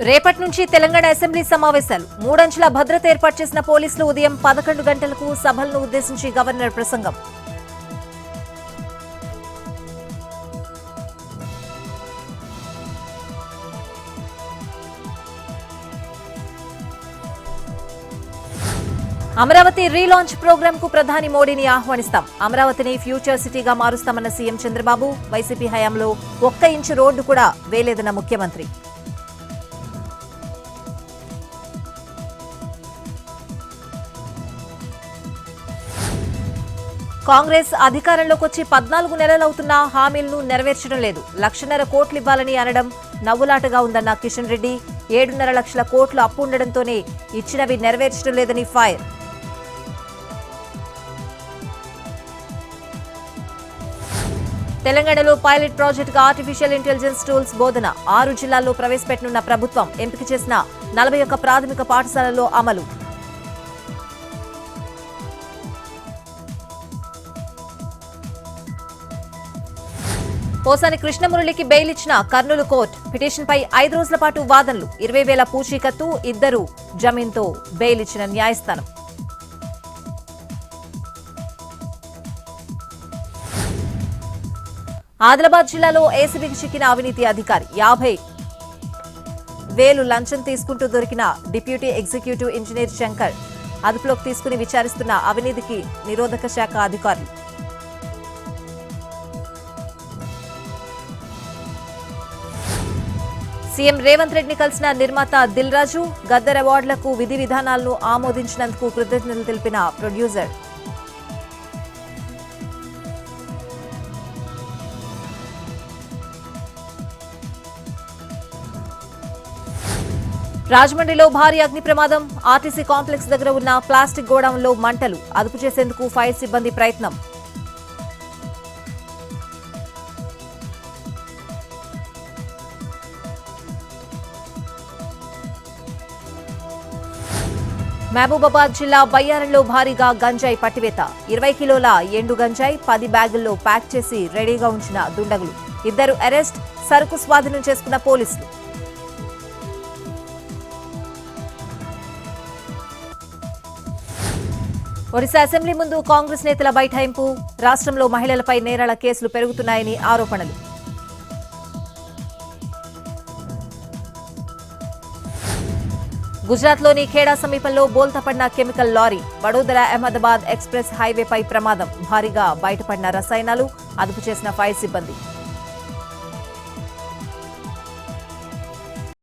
రేపటి నుంచి తెలంగాణ అసెంబ్లీ సమావేశాలు మూడంచెల భద్రత ఏర్పాటు చేసిన పోలీసులు ఉదయం 11 గంటలకు సభలను ఉద్దేశించి గవర్నర్ ప్రసంగం. అమరావతి రీలాంచ్ ప్రోగ్రామ్ కు ప్రధాని మోడీని ఆహ్వానిస్తాం. అమరావతిని ఫ్యూచర్ సిటీగా మారుస్తామన్న సీఎం చంద్రబాబు. వైసీపీ హయాంలో 1 ఇంచు రోడ్డు కూడా వేయలేదన్న ముఖ్యమంత్రి. కాంగ్రెస్ అధికారంలోకి వచ్చి 14 నెలలవుతున్నా హామీలను నెరవేర్చడం లేదు. 1,50,000 కోట్లు ఇవ్వాలని అనడం నవ్వులాటగా ఉందన్న కిషన్ రెడ్డి. 7.5 లక్షల కోట్లు అప్పు ఉండడంతోనే ఇచ్చినవి నెరవేర్చడం లేదని ఫైర్. తెలంగాణలో పైలట్ ప్రాజెక్టుగా ఆర్టిఫిషియల్ ఇంటెలిజెన్స్ టూల్స్ బోధన 6 జిల్లాల్లో ప్రవేశపెట్టనున్న ప్రభుత్వం. ఎంపిక చేసిన 41 ప్రాథమిక పాఠశాలల్లో అమలు. పోసాని కృష్ణమురళికి బెయిల్ ఇచ్చిన కర్నూలు కోర్టు. పిటిషన్పై 5 రోజుల పాటు వాదనలు. 20,000 పూచీకత్తు, 2 జమీన్తో బెయిల్ ఇచ్చిన న్యాయస్థానం. ఆదిలాబాద్ జిల్లాలో ఏసీబీకి చిక్కిన అవినీతి అధికారి. 50,000 లంచం తీసుకుంటూ దొరికిన డిప్యూటీ ఎగ్జిక్యూటివ్ ఇంజనీర్ శంకర్. అదుపులోకి తీసుకుని విచారిస్తున్న అవినీతికి నిరోధక శాఖ అధికారులు. సీఎం రేవంత్ రెడ్డిని కలిసిన నిర్మాత దిల్ రాజు. గద్దర్ అవార్డులకు విధి విధానాలను ఆమోదించినందుకు కృతజ్ఞతలు తెలిపిన ప్రొడ్యూసర్. రాజమండ్రిలో భారీ అగ్ని ప్రమాదం. ఆర్టీసీ కాంప్లెక్స్ దగ్గర ఉన్న ప్లాస్టిక్ గోడౌన్లో మంటలు. అదుపు చేసేందుకు ఫైర్ సిబ్బంది ప్రయత్నం. మహబూబాబాద్ జిల్లా బయ్యారంలో భారీగా గంజాయి పట్టివేత. 20 కిలోల ఎండు గంజాయి 10 బ్యాగుల్లో ప్యాక్ చేసి రెడీగా ఉంచిన దుండగులు. 2 అరెస్ట్. సరుకు స్వాధీనం చేసుకున్న పోలీసులు. ఒడిశా అసెంబ్లీ ముందు కాంగ్రెస్ నేతల బైఠాయింపు. రాష్ట్రంలో మహిళలపై నేరాల కేసులు పెరుగుతున్నాయని ఆరోపణలు. గుజరాత్లోని ఖేడా సమీపంలో బోల్తాపడిన chemical lorry. Vadodara Ahmedabad express హైవేపై ప్రమాదం. భారీగా బయటపడిన రసాయనాలు. అదుపు చేసిన ఫైర్ సిబ్బంది.